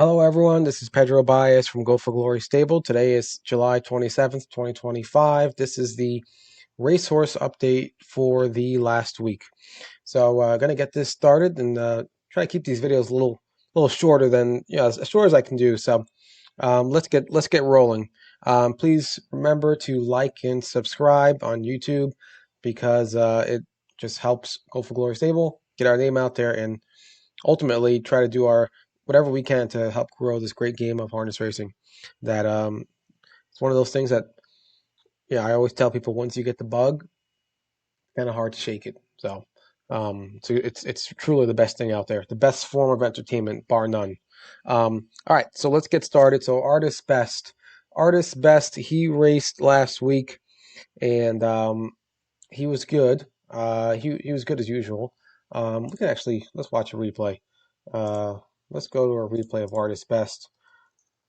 Hello, everyone. This is Pedro Baez from Go for Glory Stable. Today is July 27th, 2025. This is the Racehorse update for the last week. So, going to get this started and try to keep these videos a little shorter than as short as I can do. So, let's get rolling. Please remember to like and subscribe on YouTube because it just helps Go for Glory Stable get our name out there and ultimately try to do our whatever we can to help grow this great game of harness racing. That it's one of those things that I always tell people once you get the bug, kind of hard to shake it. So it's truly the best thing out there, the best form of entertainment, bar none. All right, so let's get started. So Artist Best, he raced last week, and he was good. He was good as usual. We can actually let's watch a replay. Uh, let's go to a replay of Artist Best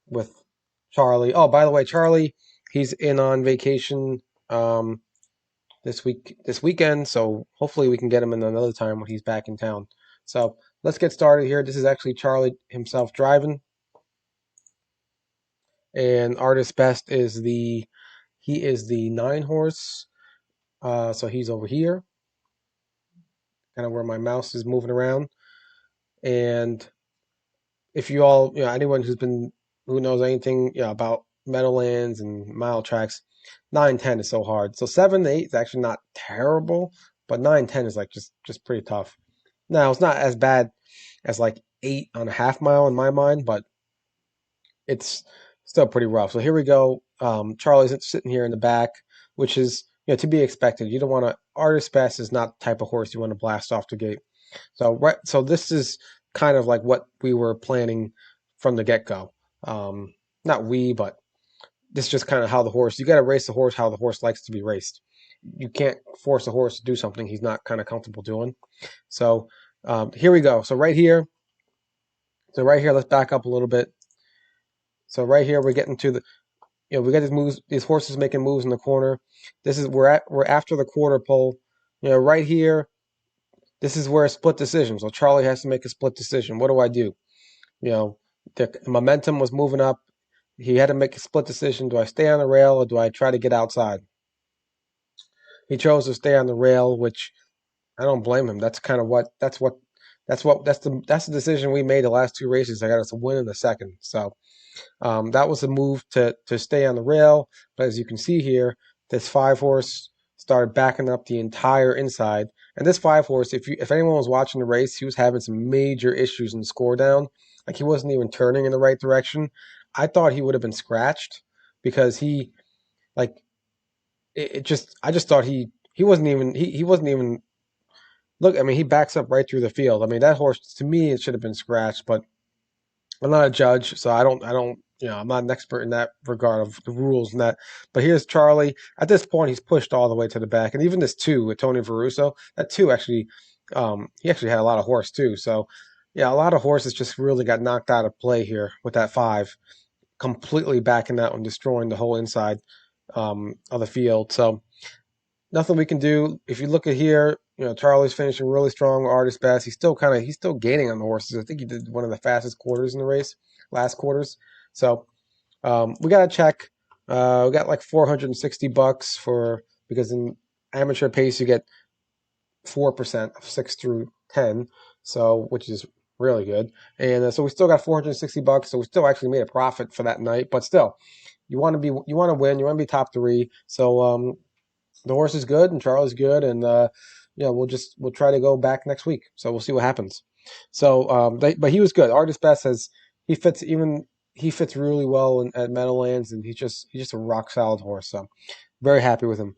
with Charlie. Oh, by the way, Charlie, he's in on vacation this weekend, so hopefully we can get him in another time when he's back in town. So let's get started here. This is actually Charlie himself driving, and Artist Best is the 9 horse. So he's over here, kind of where my mouse is moving around. And if you all, anyone who knows anything, about Meadowlands and mile tracks, 9-10 is so hard. So 7-8 is actually not terrible, but 9-10 is like just pretty tough. Now it's not as bad as like 8 on a half mile in my mind, but it's still pretty rough. So here we go. Charlie's sitting here in the back, which is to be expected. You don't want to. Artist Best is not the type of horse you want to blast off the gate. So this is kind of like what we were planning from the get go. Not we, but this is just kind of how the horse. You got to race the horse how the horse likes to be raced. You can't force a horse to do something he's not kind of comfortable doing. So here we go. So right here, let's back up a little bit. So right here, we're getting to the. We got these horses making moves in the corner. This is we're after the quarter pole. Right here, this is where a split decision. So Charlie has to make a split decision. What do I do? The momentum was moving up. He had to make a split decision. Do I stay on the rail or do I try to get outside? He chose to stay on the rail, which I don't blame him. That's the decision we made the last 2 races. I got us a win in the second. So that was a move to stay on the rail. But as you can see here, this 5 horse started backing up the entire inside. And this 5 horse, if anyone was watching the race, he was having some major issues in the score down. Like he wasn't even turning in the right direction. I thought he would have been scratched because he like I just thought he wasn't even look. I mean, he backs up right through the field. I mean, that horse to me it should have been scratched, but I'm not a judge, so I'm not an expert in that regard of the rules and that. But here's Charlie. At this point, he's pushed all the way to the back, and even this 2 with Tony Veruso, that 2 actually, he actually had a lot of horse too. So, yeah, a lot of horses just really got knocked out of play here with that 5, completely backing out and destroying the whole inside of the field. So nothing we can do. If you look at here, Charlie's finishing really strong. Artist Best. He's still gaining on the horses. I think he did one of the fastest quarters in the race, last quarters. So we got to check. We got like $460 because in amateur pace you get 4% of 6 through 10, so which is really good. And so we still got $460. So we still actually made a profit for that night. But still, you want to win. You want to be top 3. So the horse is good and Charlie's good, and we'll try to go back next week. So we'll see what happens. So but he was good. Artist Best he fits really well at Meadowlands, and he's just a rock solid horse. So very happy with him.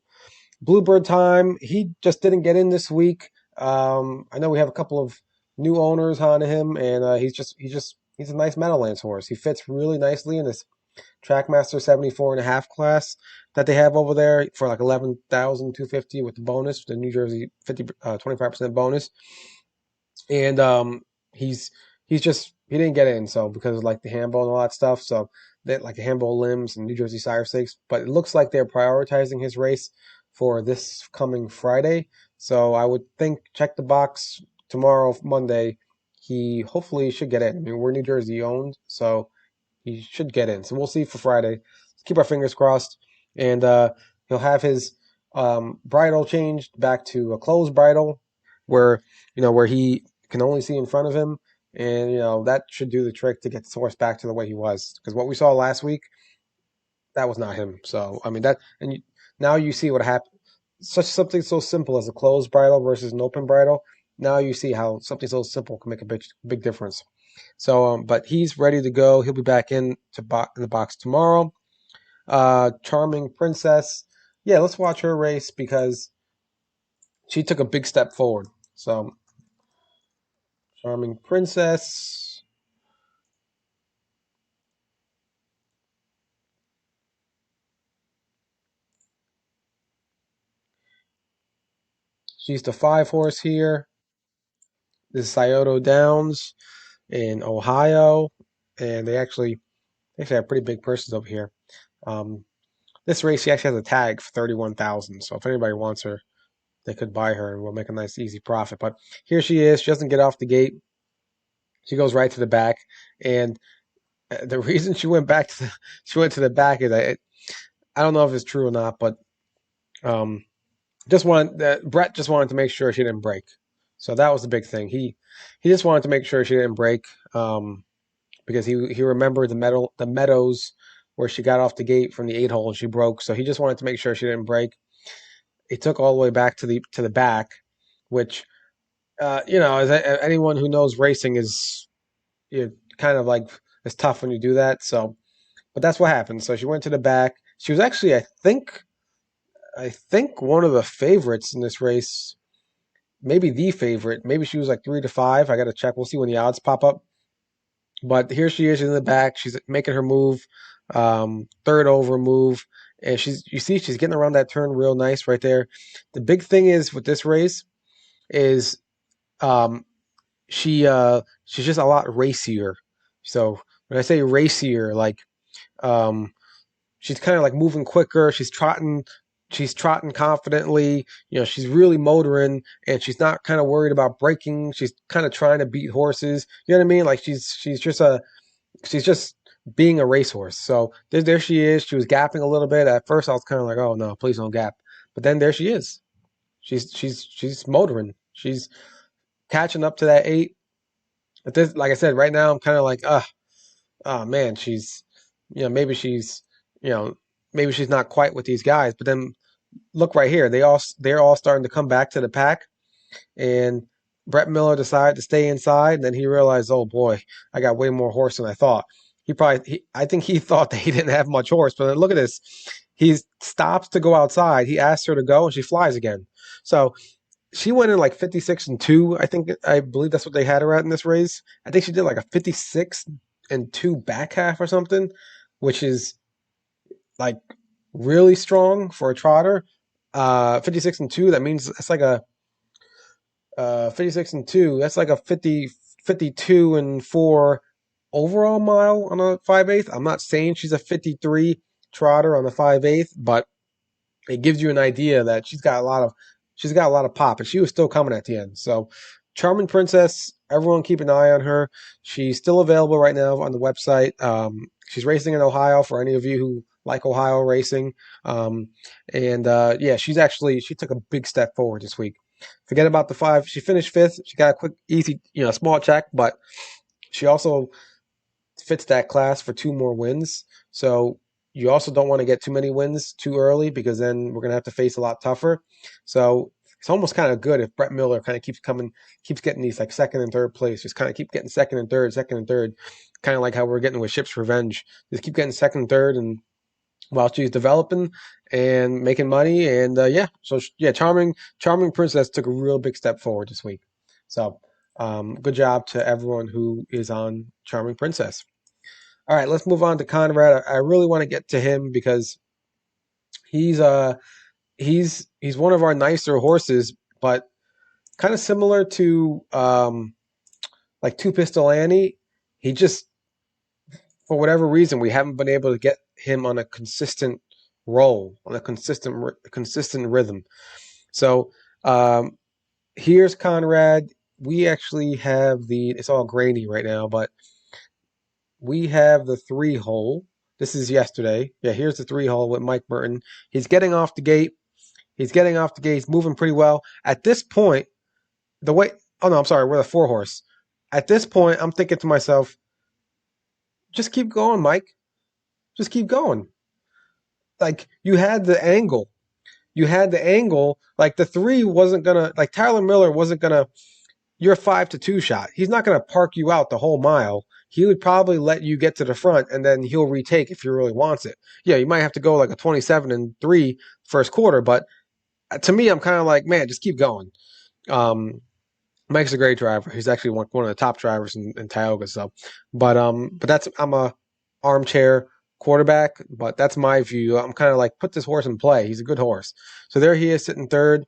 Bluebird Time, he just didn't get in this week. I know we have a couple of new owners on him, and he's a nice Meadowlands horse. He fits really nicely in this Trackmaster 74.5 class that they have over there for like 11,250 with the bonus, the New Jersey 25% bonus. And he didn't get in, so because of like the handball and all that stuff. So that like the handball limbs and New Jersey Sire Stakes, but it looks like they're prioritizing his race for this coming Friday. So I would think check the box tomorrow, Monday. he hopefully should get in. I mean, we're New Jersey owned, so he should get in. So we'll see for Friday. Keep our fingers crossed. And he'll have his bridle changed back to a closed bridle, where where he can only see in front of him, and that should do the trick to get the horse back to the way he was. Because what we saw last week, that was not him. So I mean now you see what happened. Such something so simple as a closed bridle versus an open bridle. Now you see how something so simple can make a big difference. So, but he's ready to go. He'll be back in the box tomorrow. Charming Princess. Yeah, let's watch her race because she took a big step forward. So, Charming Princess. She's the 5 horse here. This is Scioto Downs in Ohio, and they actually have pretty big purses over here. Um, this race, she actually has a tag for 31,000. So if anybody wants her, they could buy her, and we'll make a nice easy profit. But here she is. She doesn't get off the gate. She goes right to the back, and the reason she went to the back is I don't know if it's true or not, but um, Brett just wanted to make sure she didn't break. So that was the big thing. He just wanted to make sure she didn't break because he remembered the meadows where she got off the gate from the 8 hole and she broke. So he just wanted to make sure she didn't break. He took all the way back to the back, which as anyone who knows racing is kind of like it's tough when you do that. So, but that's what happened. So she went to the back. She was actually, I think one of the favorites in this race, maybe the favorite. Maybe she was like 3 to 5. I got to check. We'll see when the odds pop up. But here she is in the back. She's making her move, third over move, and you see she's getting around that turn real nice right there. The big thing is with this race is um, she's just a lot racier. So when I say racier, like um, she's kind of like moving quicker. She's trotting confidently. She's really motoring, and she's not kind of worried about braking. She's kind of trying to beat horses. You know what I mean? Like she's just being a racehorse. So there she is. She was gapping a little bit. At first, I was kind of like, oh no, please don't gap. But then there she is. She's motoring. She's catching up to that 8. But this, like I said, right now I'm kind of like, oh man, maybe you know, maybe she's not quite with these guys. But then look right here, they're all starting to come back to the pack, and Brett Miller decided to stay inside. And then he realized, oh boy, I got way more horse than I thought. I think he thought that he didn't have much horse. But then look at this, he stops to go outside. He asks her to go, and she flies again. So she went in like 56-2. I believe that's what they had her at in this race. I think she did like a 56-2 back half or something, which is like really strong for a trotter. 56-2. That means it's like a 56-2. That's like a 52-4 overall mile on a 5/8. I'm not saying she's a 53 trotter on the 5/8, but it gives you an idea that she's got a lot of pop, and she was still coming at the end. So, Charming Princess, everyone keep an eye on her. She's still available right now on the website. She's racing in Ohio for any of you who like Ohio racing. And yeah, she took a big step forward this week. Forget about the 5. She finished 5th. She got a quick, easy, small check, but she also fits that class for 2 more wins. So you also don't want to get too many wins too early because then we're going to have to face a lot tougher. So it's almost kind of good if Brett Miller kind of keeps getting these like second and third place, just kind of keep getting second and third, kind of like how we're getting with Ship's Revenge. Just keep getting second and third, and while she's developing and making money, and yeah, so yeah, Charming Princess took a real big step forward this week. So good job to everyone who is on Charming Princess. All right, let's move on to Conrad. I really want to get to him because he's he's one of our nicer horses, but kind of similar to like Two Pistol Annie. He just, for whatever reason, we haven't been able to get him on a consistent roll, on a consistent rhythm. So here's Conrad. we actually have it's all grainy right now, but we have the 3 hole. This is yesterday. Yeah, here's the 3 hole with Mike Burton. He's getting off the gate. He's getting off the gate. He's moving pretty well. At this point, the way, oh no, I'm sorry, we're the 4 horse. At this point, I'm thinking to myself, just keep going, Mike. Just keep going. Like, you had the angle. You had the angle. Like, the 3 wasn't gonna, like, Tyler Miller wasn't gonna, your 5-2 shot. He's not gonna park you out the whole mile. He would probably let you get to the front and then he'll retake if he really wants it. Yeah, you might have to go like a 27-3 first quarter, but to me, I'm kind of like, man, just keep going. Um, Mike's a great driver. He's actually one of the top drivers in Tioga. So, but that's I'm a armchair quarterback, but that's my view. I'm kind of like put this horse in play. He's a good horse. So there he is sitting third.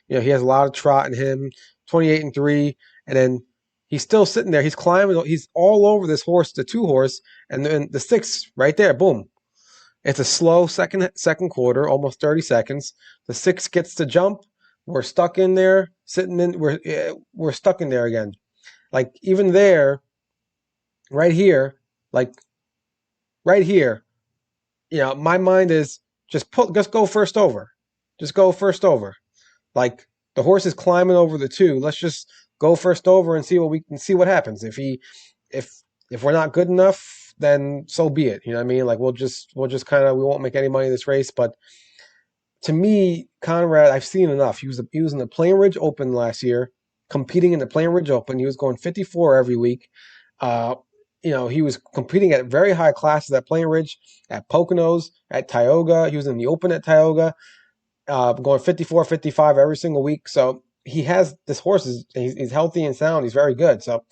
You know, he has a lot of trot in him. 28-3, and then he's still sitting there. He's climbing. He's all over this horse, the 2 horse, and then the 6 right there. Boom. It's a slow second quarter, almost 30 seconds. The 6 gets to jump. We're stuck in there, sitting in. We're stuck in there again. Like even there, right here, like right here. You know, my mind is just go first over, just go first over. Like the horse is climbing over the 2. Let's just go first over and see what we can see what happens. If if we're not good enough, then so be it. You know what I mean? Like we'll just kind of we won't make any money this race, but to me, Conrad, I've seen enough. He was in the Plain Ridge Open last year, competing in the Plain Ridge Open. He was going 54 every week. Uh, you know, he was competing at very high classes at Plain Ridge, at Poconos, at Tioga. He was in the Open at Tioga, going 54, 55 every single week. So he has this horse he's healthy and sound. He's very good. So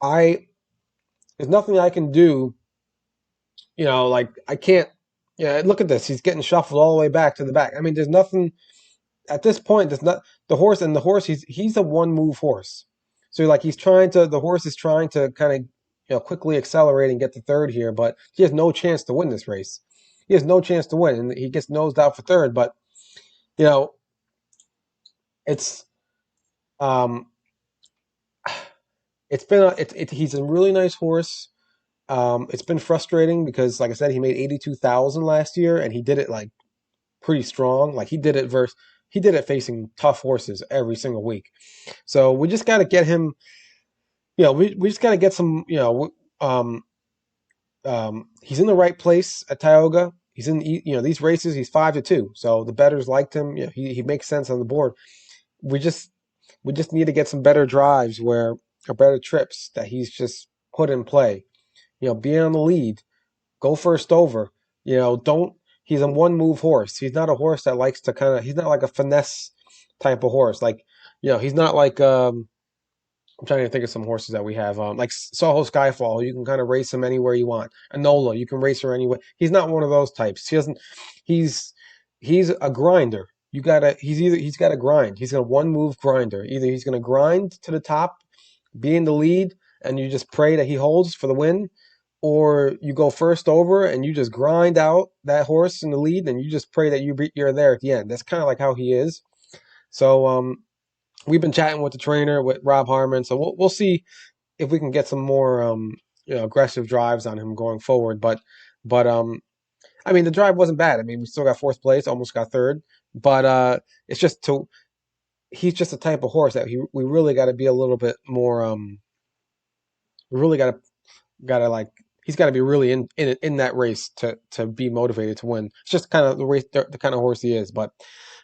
I there's nothing I can do. You know, like I can't. Yeah, look at this. He's getting shuffled all the way back to the back. I mean, there's nothing at this point. There's not the horse. He's a one move horse. So like the horse is trying to kind of quickly accelerate and get to third here, but he has no chance to win this race. He has no chance to win, and he gets nosed out for third. But you know, it's um, it's been he's a really nice horse. It's been frustrating because, like I said, he made 82,000 last year, and he did it like pretty strong. Like he did it facing tough horses every single week. So we just got to get him. We just got to get some. He's in the right place at Tioga. He's in these races. He's 5-2, so the bettors liked him. He makes sense on the board. We just we just need to get some better drives or better trips that he's just put in play. Being on the lead, go first over. Don't. He's a one move horse. He's not a horse that likes to he's not like a finesse type of horse. Like, he's not like I'm trying to think of some horses that we have. Like Soho Skyfall, you can kind of race him anywhere you want. Enola, you can race her anywhere. He's not one of those types. He doesn't. He's he's a grinder. He's got to grind. He's a one move grinder. Either he's gonna grind to the top, be in the lead, and you just pray that he holds for the win, or you go first over and you just grind out that horse in the lead, and you just pray that you're there at the end. That's kind of like how he is. So we've been chatting with the trainer with Rob Harmon, so we'll see if we can get some more aggressive drives on him going forward. But I mean the drive wasn't bad. I mean we still got fourth place, almost got third, but it's just he's just a type of horse that we really got to be a little bit more. We really got to like he's got to be really in that race to be motivated to win. It's just kind of the race the kind of horse he is, but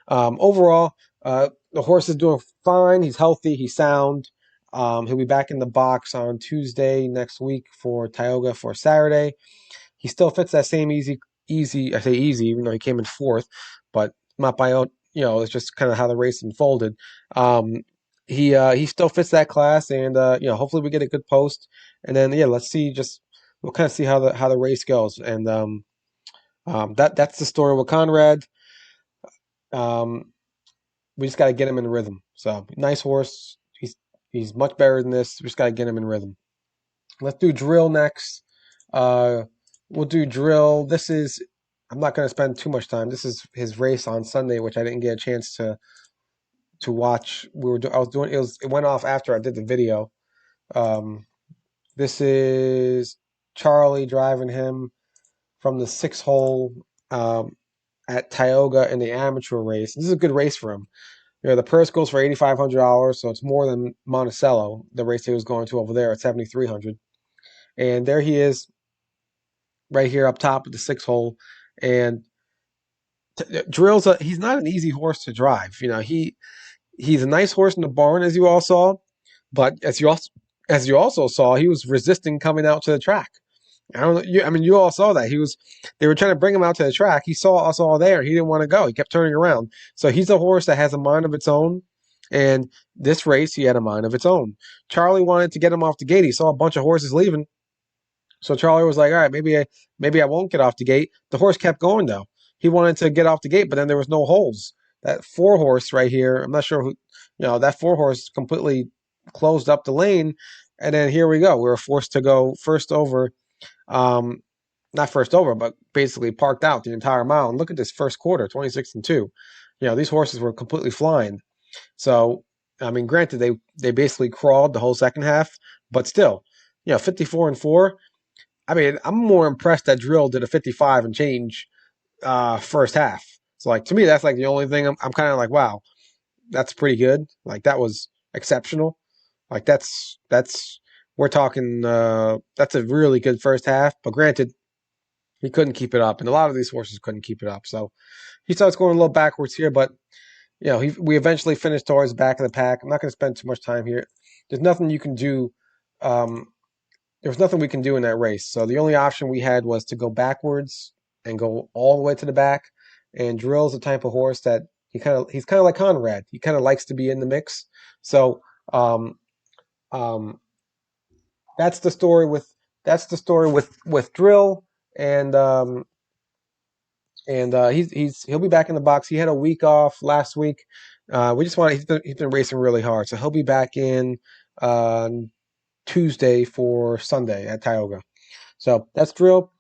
overall. The horse is doing fine. He's healthy. He's sound. He'll be back in the box on Tuesday next week for Tioga for Saturday. He still fits that same easy. I say easy, even though he came in fourth, but not by it's just kind of how the race unfolded. He still fits that class, and hopefully we get a good post, and then let's see. Just we'll kind of see how the race goes, and that's the story with Conrad. Um, we just got to get him in rhythm. So nice horse. He's much better than this. We just got to get him in rhythm. Let's do drill next. We'll do drill. I'm not going to spend too much time. This is his race on Sunday, which I didn't get a chance to to watch. I was doing it went off after I did the video. Um, this is Charlie driving him from the 6 hole at Tioga in the amateur race. This is a good race for him. The purse goes for $8,500, so it's more than Monticello, the race he was going to over there at 7,300. And there he is, right here up top of the 6 hole. And Drill's he's not an easy horse to drive. He's a nice horse in the barn, as you all saw, but as you also saw, he was resisting coming out to the track. I don't know. I mean, you all saw that they were trying to bring him out to the track. He saw us all there. He didn't want to go. He kept turning around. So he's a horse that has a mind of its own. And this race, he had a mind of its own. Charlie wanted to get him off the gate. He saw a bunch of horses leaving. So Charlie was like, all right, maybe I won't get off the gate. The horse kept going though. He wanted to get off the gate, but then there was no holes. That 4 horse right here, I'm not sure who, that 4 horse completely closed up the lane. And then here we go. We were forced to go first over, not first over, but basically parked out the entire mile. And look at this first quarter, 26-2. These horses were completely flying. So, I mean, granted, they basically crawled the whole second half, but still, 54-4. I mean, I'm more impressed that Drill did a 55 and change first half. So, like, to me, that's like the only thing I'm kind of like, wow, that's pretty good. Like, that was exceptional. Like, we're talking, that's a really good first half. But granted, he couldn't keep it up, and a lot of these horses couldn't keep it up. So he starts going a little backwards here, but we eventually finished towards the back of the pack. I'm not going to spend too much time here. There's nothing you can do. Um, there was nothing we can do in that race. So the only option we had was to go backwards and go all the way to the back. And Drill's the type of horse that he's kind of like Conrad. He kind of likes to be in the mix. So um, um, that's the story with Drill, and he'll be back in the box. He had a week off last week. He's been racing really hard, so he'll be back in uh, Tuesday for Sunday at Tioga. So that's Drill.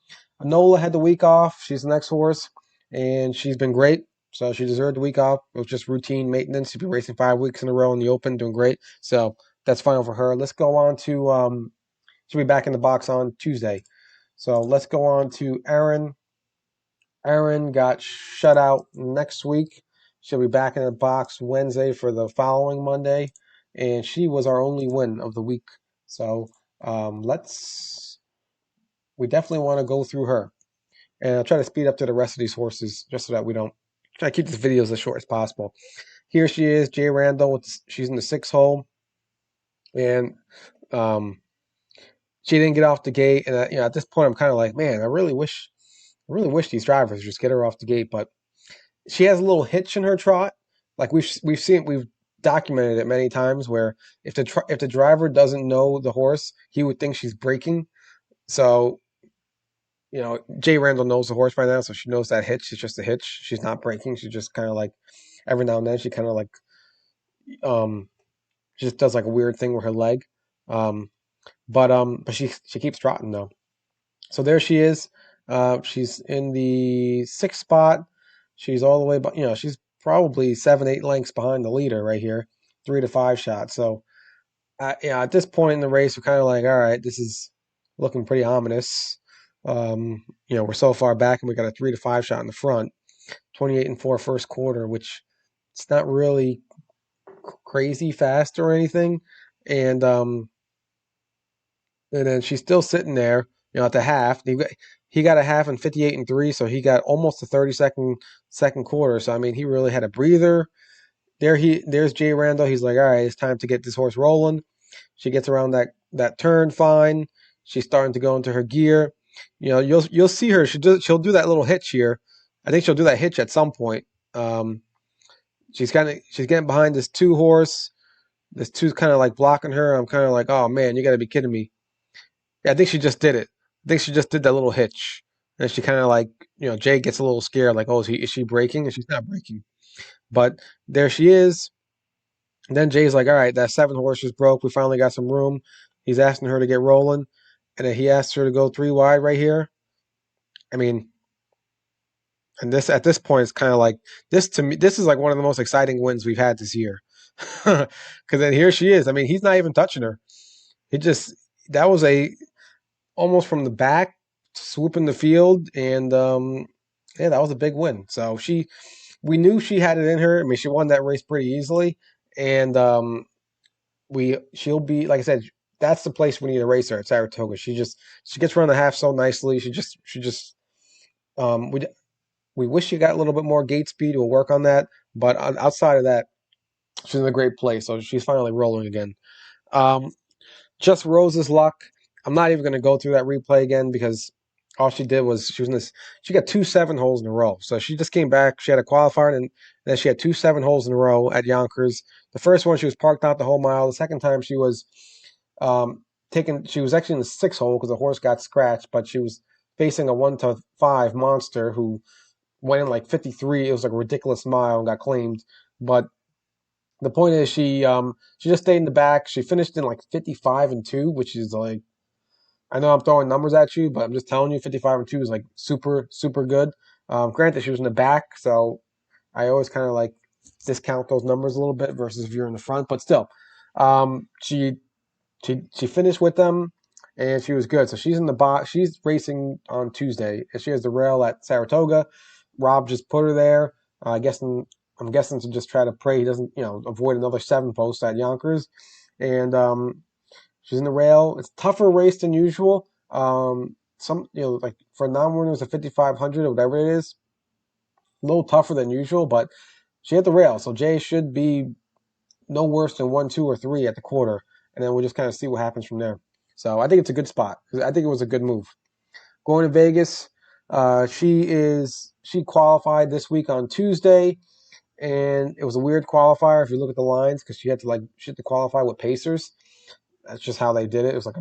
Nola had the week off. She's the next horse, and she's been great. So she deserved the week off. It was just routine maintenance. She's been racing 5 weeks in a row in the Open, doing great. So that's final for her. Let's go on to she'll be back in the box on Tuesday. So let's go on to Erin. Erin got shut out next week. She'll be back in the box Wednesday for the following Monday, and she was our only win of the week. So we definitely want to go through her, and I'll try to speed up to the rest of these horses just so that we don't try to keep this video as short as possible. Here she is, Jay Randall. She's in the 6 hole, and she didn't get off the gate. And at this point, I'm kind of like, man, I really wish these drivers just get her off the gate. But she has a little hitch in her trot. Like we've documented it many times where if the driver doesn't know the horse, he would think she's braking. So Jay Randall knows the horse by now, so she knows that hitch is just a hitch. She's not braking. She just kind of like every now and then she kind of like just does like a weird thing with her leg. But she keeps trotting though. So there she is. She's in the 6th spot. She's all the way, but she's probably 7, 8 lengths behind the leader right here, 3 to 5 shots. So, at this point in the race, we're kind of like, all right, this is looking pretty ominous. We're so far back, and we got a 3 to 5 shot in the front, 28-4 first quarter, which it's not really crazy fast or anything, and then she's still sitting there, at the half. He got a half in 58-3, so he got almost a 30-second quarter. So I mean, he really had a breather. There's Jay Randall. He's like, all right, it's time to get this horse rolling. She gets around that turn fine. She's starting to go into her gear. You'll see her. She'll do that little hitch here. I think she'll do that hitch at some point. She's getting behind this 2 horse. This 2's kind of like blocking her. I'm kind of like, oh man, you got to be kidding me. Yeah, I think she just did it. I think she just did that little hitch. And she kind of like, Jay gets a little scared, like, oh, is she braking? And she's not braking. But there she is. And then Jay's like, all right, that 7 horse just broke. We finally got some room. He's asking her to get rolling. And then he asks her to go 3 wide right here. I mean, And this at this point, it's kind of like this to me. This is like one of the most exciting wins we've had this year. Because then here she is. I mean, he's not even touching her. It just that was a almost from the back swooping the field, and yeah, that was a big win. So we knew she had it in her. I mean, she won that race pretty easily, and she'll be like I said. That's the place we need to race her at Saratoga. She gets around the half so nicely. She just um, we we wish she got a little bit more gate speed. We'll work on that. But outside of that, she's in a great place. So she's finally rolling again. Um, just Rose's luck. I'm not even going to go through that replay again because all she did was she was in this. She got 2 7 holes in a row. So she just came back. She had a qualifier and then she had 2 7 holes in a row at Yonkers. The first one she was parked out the whole mile. The second time she was um, taken. She was actually in the 6 hole because the horse got scratched, but she was facing a 1-5 monster who went in like 53. It was like a ridiculous mile and got claimed. But the point is, she just stayed in the back. She finished in like 55-2, which is like I know I'm throwing numbers at you, but I'm just telling you 55-2 is like super super good. Granted, she was in the back, so I always kind of like discount those numbers a little bit versus if you're in the front, but still, um, she she finished with them, and she was good. So she's in the box. She's racing on Tuesday, and she has the rail at Saratoga. Rob just put her there. I'm guessing to just try to pray he doesn't, avoid another 7 posts at Yonkers. And she's in the rail. It's a tougher race than usual. Like for non-winners of 5,500 or whatever it is, a little tougher than usual. But she hit the rail, so Jay should be no worse than 1, 2, or 3 at the quarter, and then we'll just kind of see what happens from there. So I think it's a good spot. I think it was a good move. Going to Vegas, she qualified this week on Tuesday, and it was a weird qualifier if you look at the lines because she had to qualify with Pacers. That's just how they did it. It was like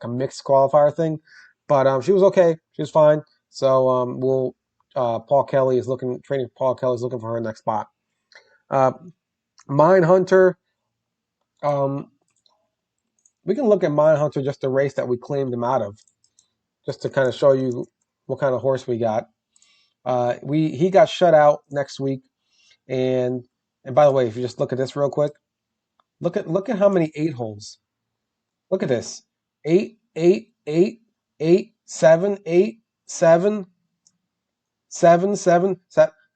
a mixed qualifier thing, but she was okay. She was fine. So Paul Kelly is looking training. Paul Kelly is looking for her next spot. Uh, Mine Hunter. Um, we can look at Mindhunter, just the race that we claimed him out of, just to kind of show you what kind of horse we got. He got shut out next week, and by the way, if you just look at this real quick, look at how many 8 holes. Look at this: 8, 8, 8, 8, 7, 7, 7, 7.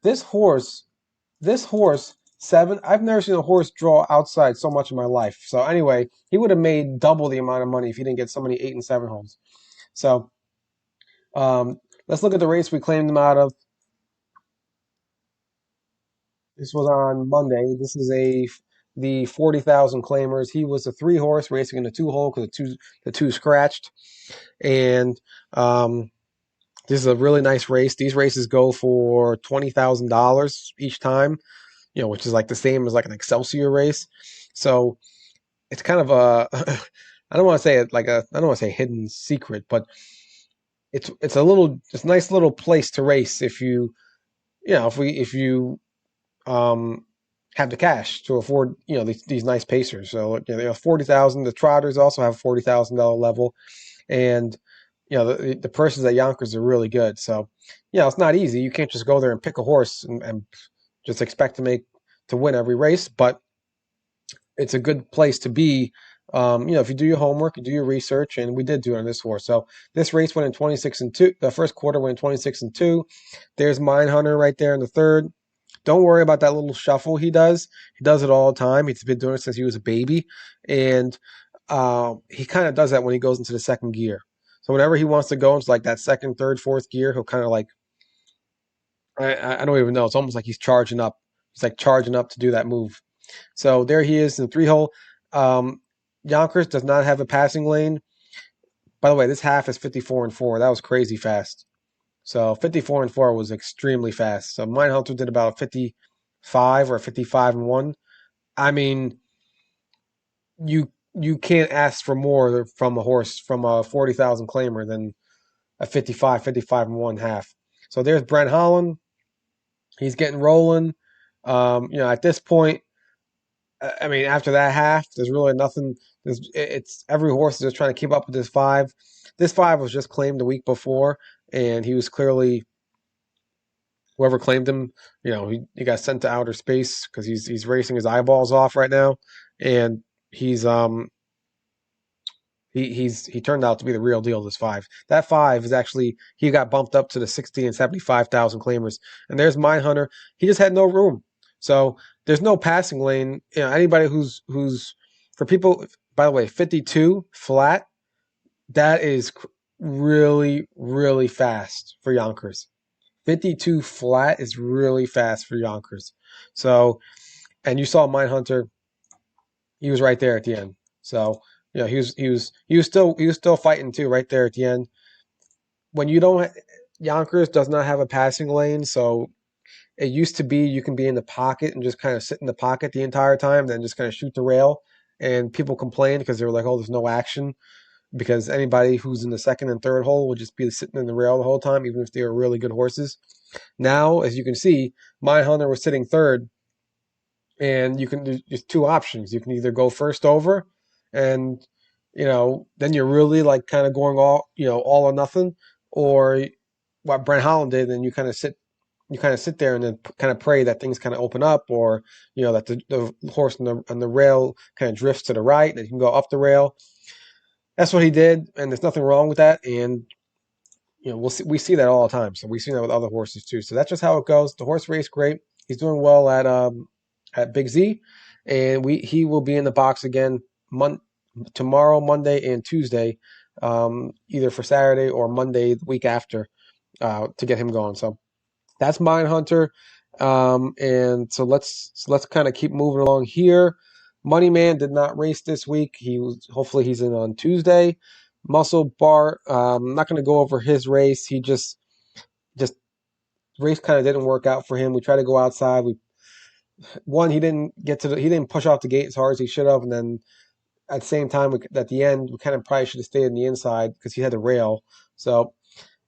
This horse 7. I've never seen a horse draw outside so much in my life. So anyway, he would have made double the amount of money if he didn't get so many 8 and 7 holes. So let's look at the race we claimed him out of. This was on Monday. This is the 40,000 claimers. He was a 3 horse racing in the 2 hole because the two scratched, and this is a really nice race. These races go for $20,000 each time, which is like the same as like an Excelsior race. So it's kind of a I don't want to say it like a I don't want to say hidden secret, but it's a nice little place to race if you um have the cash to afford these nice pacers. So they have 40,000. The Trotters also have $40,000 level, and the purses at Yonkers are really good. So it's not easy. You can't just go there and pick a horse and just expect to win every race, but it's a good place to be. If you do your homework, you do your research, and we did do it on this horse. So this race went in 26-2. The first quarter went in 26-2. There's Mindhunter right there in the third. Don't worry about that little shuffle he does. He does it all the time. He's been doing it since he was a baby, and he kind of does that when he goes into the second gear. So whenever he wants to go into like that second, third, fourth gear, he'll kind of like I don't even know. It's almost like he's charging up. He's like charging up to do that move. So there he is in the 3 hole. Um, Yonkers does not have a passing lane. By the way, this half is 54-4. That was crazy fast. So 54-4 was extremely fast. So Mindhunter did about 55 or 55-1. I mean, you can't ask for more from a horse from a 40,000 claimer than a 55-1 half. So there's Brent Holland. He's getting rolling. At this point, I mean, after that half, there's really nothing. It's every horse is just trying to keep up with this 5. This 5 was just claimed the week before, and he was clearly Whoever claimed him, he got sent to outer space because he's racing his eyeballs off right now, and he's he turned out to be the real deal. This five, that five is actually he got bumped up to the 60 and 75,000 claimers, and there's Mindhunter. He just had no room, so there's no passing lane. Anybody who's for people. By the way, 52 flat. That is really really fast for Yonkers. 52 flat is really fast for Yonkers. So, and you saw Mindhunter, he was right there at the end. So, he was still fighting too right there at the end. When you don't Yonkers does not have a passing lane, so it used to be you can be in the pocket and just kind of sit in the pocket the entire time, then just kind of shoot the rail. And people complained because they were like, "Oh, there's no action." Because anybody who's in the second and third hole would just be sitting in the rail the whole time, even if they were really good horses. Now, as you can see, Mindhunter was sitting third, and there's two options. You can either go first over, and then you're really like kind of going all or nothing, or what Brent Holland did, and you kind of sit there and then kind of pray that things kind of open up, or that the horse on the rail kind of drifts to the right, and you can go up the rail. That's what he did, and there's nothing wrong with that. And we see that all the time. So we've seen that with other horses too. So that's just how it goes. The horse raced great. He's doing well at Big Z, and he will be in the box again tomorrow, Monday, and Tuesday, either for Saturday or Monday the week after, to get him going. So that's Mindhunter. And so let's kind of keep moving along here. Moneyman did not race this week. Hopefully he's in on Tuesday. Muscle Bar, I'm not going to go over his race. He just race kind of didn't work out for him. We tried to go outside. He didn't push off the gate as hard as he should have, and then at the same time, at the end, we kind of probably should have stayed in the inside because he had the rail. So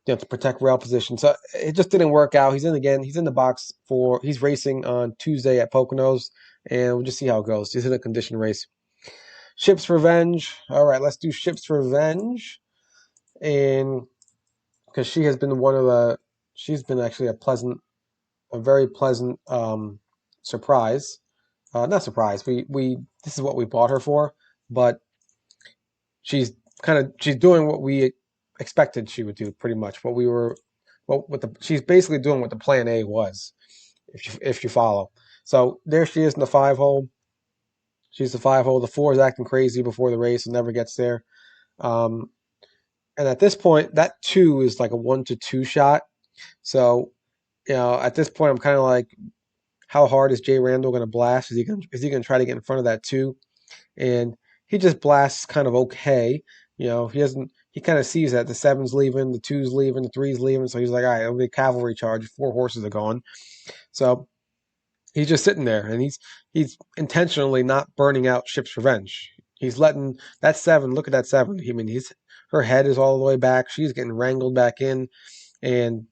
to protect rail position. So it just didn't work out. He's in again. He's in the box he's racing on Tuesday at Poconos, and we'll just see how it goes. He's in a condition race. Ships Revenge. All right, let's do Ships Revenge. And because she's been actually a very pleasant surprise. Not surprise. This is what we bought her for, but she's she's doing what we expected she would do, pretty much. She's basically doing what the plan A was, if you follow. So there she is in the 5-hole. She's the 5-hole. The 4 is acting crazy before the race and never gets there. And at this point, that 2 is like a 1-2 shot. So at this point, I'm kind of like, how hard is Jay Randall going to blast? Is he going to try to get in front of that 2? And he just blasts kind of okay. He kind of sees that the 7's leaving, the 2's leaving, the 3's leaving. So he's like, all right, it'll be a cavalry charge. 4 horses are gone. So he's just sitting there, and he's intentionally not burning out Ship's Revenge. He's letting that 7, look at that 7. Her head is all the way back. She's getting wrangled back in. And,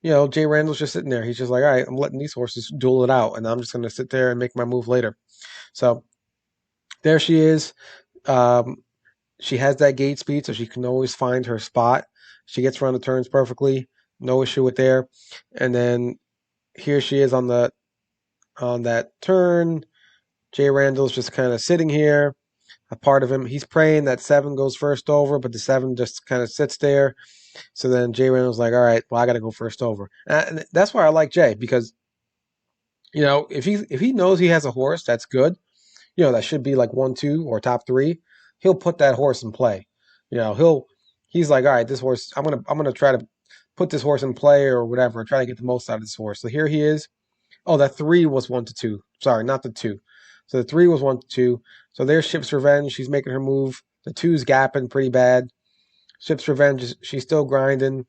Jay Randall's just sitting there. He's just like, all right, I'm letting these horses duel it out, and I'm just going to sit there and make my move later. So there she is. She has that gate speed, so she can always find her spot. She gets around the turns perfectly. No issue with there. And then here she is on that turn. Jay Randall's just kind of sitting here. A part of him, he's praying that 7 goes first over, but the 7 just kind of sits there. So then Jay Randall's like, all right, well, I got to go first over. And that's why I like Jay, because, if he knows he has a horse that's good, that should be like 1-2 or top 3, he'll put that horse in play. He's like, all right, this horse, I'm gonna try to put this horse in play or whatever, try to get the most out of this horse. So here he is. Oh, that 3 was 1-2. Sorry, not the 2. So the 3 was 1-2. So there's Ship's Revenge. She's making her move. The 2's gapping pretty bad. Ship's Revenge, she's still grinding.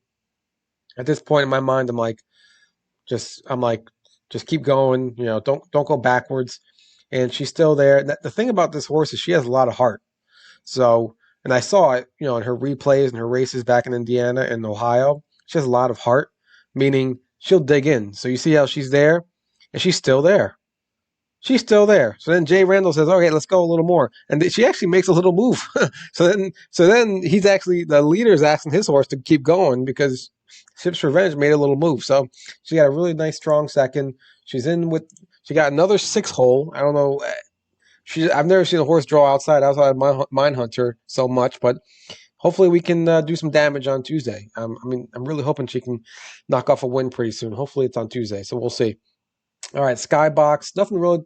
At this point in my mind, I'm like, just keep going. Don't go backwards. And she's still there. The thing about this horse is she has a lot of heart. So, and I saw it, in her replays and her races back in Indiana and Ohio. She has a lot of heart, meaning she'll dig in. So you see how she's there, and she's still there. she's still there. So then Jay Randall says, "Okay, let's go a little more," and she actually makes a little move. So then he's actually the leader's asking his horse to keep going because Ship's Revenge made a little move. So she got a really nice strong second. She's in with. She got another 6 hole. I don't know. I've never seen a horse draw outside Mine Hunter so much, but hopefully we can do some damage on Tuesday. I mean, I'm really hoping she can knock off a win pretty soon. Hopefully it's on Tuesday, so we'll see. All right, Skybox. Nothing really.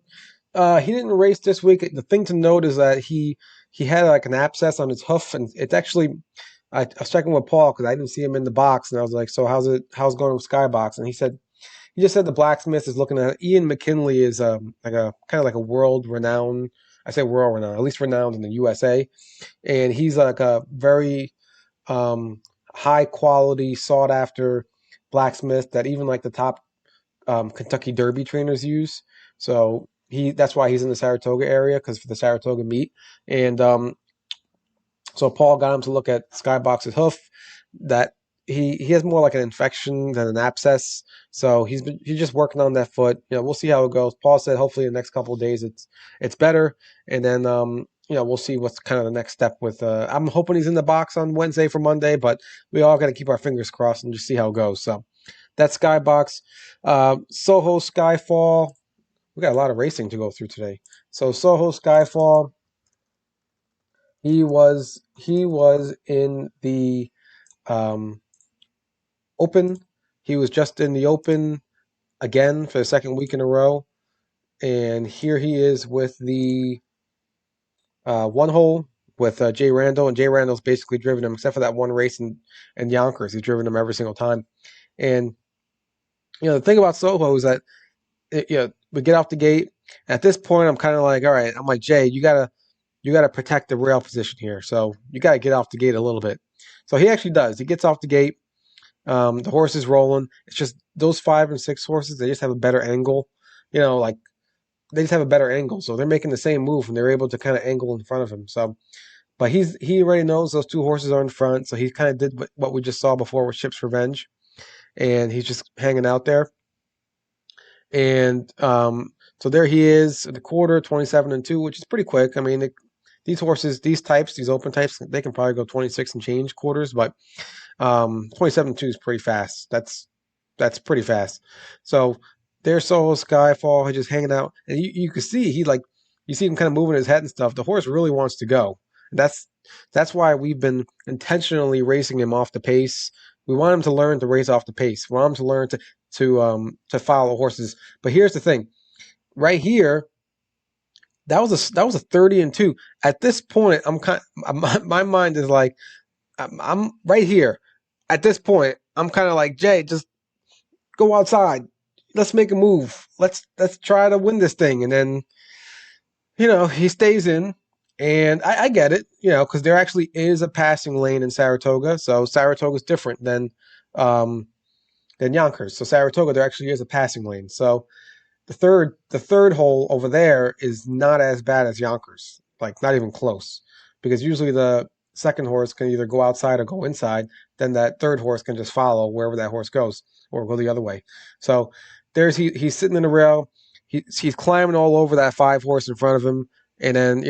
He didn't race this week. The thing to note is that he had like an abscess on his hoof, and it's actually. I was checking with Paul because I didn't see him in the box, and I was like, "So how's it going with Skybox?" And he just said the blacksmith is looking at it. Ian McKinley is like a kind of like a world renowned. I say world renowned, at least renowned in the USA, and he's like a very um, high quality, sought after blacksmith that even like the top Kentucky Derby trainers use. So that's why he's in the Saratoga area because for the Saratoga meet. And so Paul got him to look at Skybox's hoof. That he has more like an infection than an abscess. So he's just working on that foot. We'll see how it goes. Paul said hopefully in the next couple of days it's better, and then we'll see what's kind of the next step with. I'm hoping he's in the box on Wednesday for Monday, but we all got to keep our fingers crossed and just see how it goes. So that's Skybox. Soho Skyfall. We got a lot of racing to go through today. So Soho Skyfall. He was in the Open. He was just in the Open again for the second week in a row, and here he is with the one hole with Jay Randall, and Jay Randall's basically driven him except for that one race in Yonkers. He's driven him every single time, and the thing about Soho is that we get off the gate. At this point, I'm kind of like, all right. I'm like, Jay, you gotta protect the rail position here. So you gotta get off the gate a little bit. So he actually does. He gets off the gate. The horse is rolling. It's just those 5 and 6 horses. They just have a better angle. Like they just have a better angle. So they're making the same move and they're able to kind of angle in front of him. So, but he already knows those 2 horses are in front. So he kind of did what we just saw before with Ship's Revenge, and he's just hanging out there. And so there he is at the quarter, 27-2, which is pretty quick. I mean, these horses, these types, these open types, they can probably go 26 and change quarters, but 27-2 is pretty fast. That's pretty fast. So there's Soho Skyfall. He's just hanging out, and you can see you see him kind of moving his head and stuff. The horse really wants to go. That's why we've been intentionally racing him off the pace. We want him to learn to race off the pace. We want him to learn to follow horses. But here's the thing, right here, that was a 30-2. At this point, my mind is like I'm right here. At this point, I'm kind of like, Jay, just go outside. Let's make a move. Let's try to win this thing. And then he stays in, and I get it, because there actually is a passing lane in Saratoga. So Saratoga's different than Yonkers. So Saratoga, there actually is a passing lane. So the third hole over there is not as bad as Yonkers, like not even close, because usually the second horse can either go outside or go inside. Then that third horse can just follow wherever that horse goes or go the other way. So he's sitting in the rail. He's climbing all over that 5 horse in front of him, and then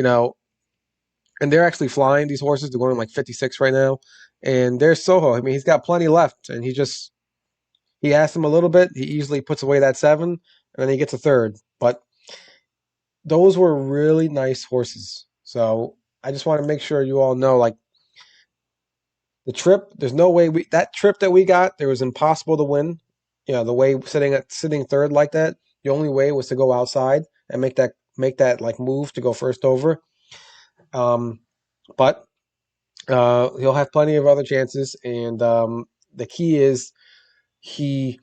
and they're actually flying these horses. They're going like 56 right now, and there's Soho. I mean, he's got plenty left, and he asks him a little bit. He easily puts away that 7, and then he gets a third. But those were really nice horses. So I just want to make sure you all know, like, the trip. There's no way that trip that we got. There was impossible to win. The way sitting third like that. The only way was to go outside and make that like move to go first over. But he'll have plenty of other chances, and the key is he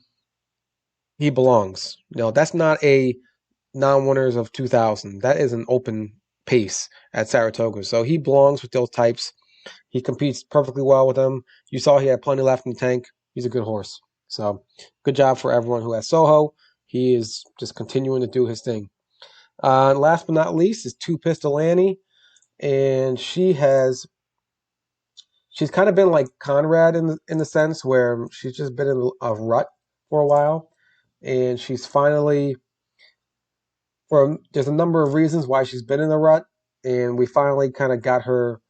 belongs. That's not a non-winners of 2000. That is an open pace at Saratoga. So he belongs with those types. He competes perfectly well with them. You saw he had plenty left in the tank. He's a good horse. So good job for everyone who has Soho. He is just continuing to do his thing. Last but not least is Two Pistol Annie, and she's kind of been like Conrad in the sense where she's just been in a rut for a while, and she's finally There's a number of reasons why she's been in the rut, and we finally kind of got her,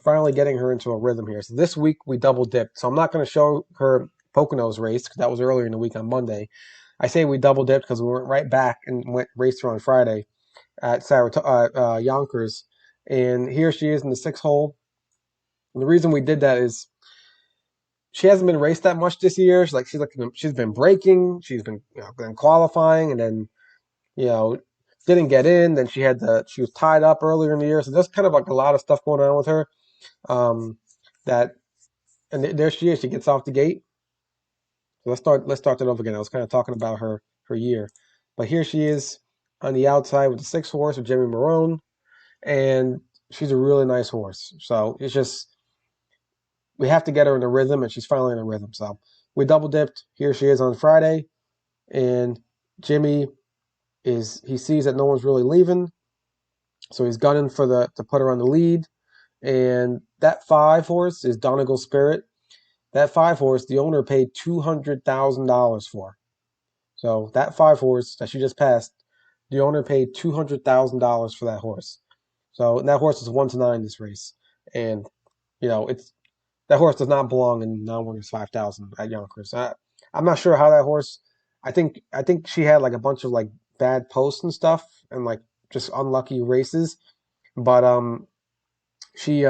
finally getting her into a rhythm here. So this week we double dipped. So I'm not going to show her Poconos race because that was earlier in the week on Monday. I say we double dipped because we went right back and went raced her on Friday at Yonkers, and here she is in the 6 hole. And the reason we did that is she hasn't been raced that much this year. She's been breaking, she's been been qualifying, and then you know didn't get in. Then she was tied up earlier in the year, so there's kind of like a lot of stuff going on with her. Um, that there she is. She gets off the gate. So let's start that over again. I was kind of talking about her year, but here she is on the outside with the 6 horse with Jimmy Marone, and she's a really nice horse. So it's just we have to get her in a rhythm, and she's finally in a rhythm. So we double dipped. Here she is on Friday, and Jimmy he sees that no one's really leaving, so he's gunning for the to put her on the lead. And that 5 horse is Donegal Spirit. That 5 horse, the owner paid $200,000 for. So that 5 horse that she just passed, the owner paid $200,000 for that horse. So that horse is 1-9 this race, and it's that horse does not belong in non-winners 5,000 at Yonkers. I'm not sure how that horse. I think she had like a bunch of like bad posts and stuff, and like just unlucky races. But she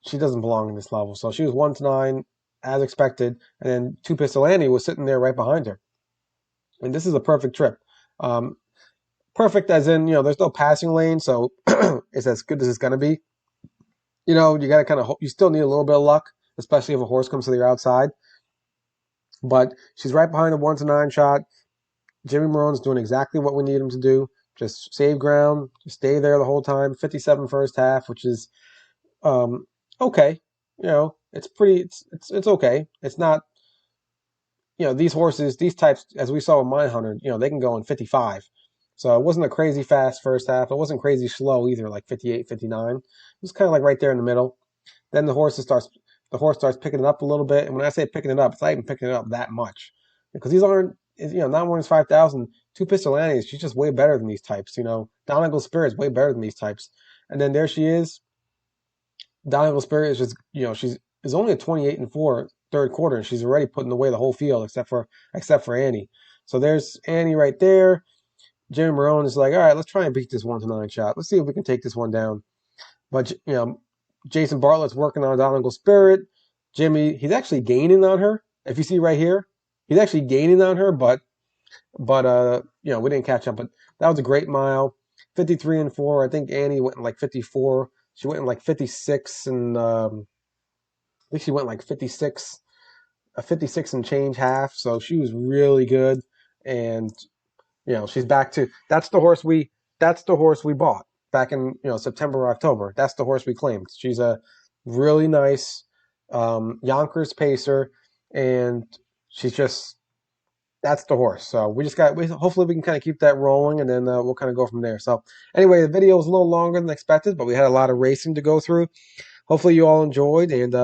she doesn't belong in this level. So she was 1-9 as expected, and then Two Pistol Annie was sitting there right behind her. And this is a perfect trip. Um, Perfect as in there's no passing lane, so it's as good as it's gonna be. You got to kind of you still need a little bit of luck, especially if a horse comes to your outside. But she's right behind the 1-9 shot. Jimmy Marone's doing exactly what we need him to do. Just save ground, just stay there the whole time. 57 first half, which is okay. It's pretty. It's okay. It's not. These horses, these types, as we saw in Mindhunter, they can go in 55. So it wasn't a crazy fast first half. It wasn't crazy slow either, like 58, 59. It was kind of like right there in the middle. Then the horse starts picking it up a little bit. And when I say picking it up, it's not even picking it up that much. Because these aren't, not more than 5,000. Two Pistol Annie, she's just way better than these types, Donegal Spirit is way better than these types. And then there she is. Donegal Spirit is just, she's is only a 28-4 third quarter, and she's already putting away the whole field except for Annie. So there's Annie right there. Jimmy Marone is like, all right, let's try and beat this 1-9 shot. Let's see if we can take this one down. But Jason Bartlett's working on Donegal Spirit. Jimmy, he's actually gaining on her. If you see right here, he's actually gaining on her, but we didn't catch up. But that was a great mile. 53-4. I think Annie went in like 54. She went in like 56, and I think she went like 56, a 56 and change half. So she was really good, and she's back to that's the horse we bought back in September or October. That's the horse we claimed. She's a really nice Yonkers pacer, and she's just that's the horse. So hopefully we can kind of keep that rolling, and then we'll kind of go from there. So anyway, the video was a little longer than expected, but we had a lot of racing to go through. Hopefully you all enjoyed, and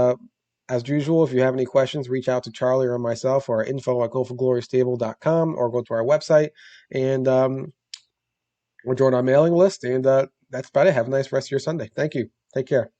as usual, if you have any questions, reach out to Charlie or myself or info@goforglorystable.com, or go to our website and or join our mailing list. And that's about it. Have a nice rest of your Sunday. Thank you. Take care.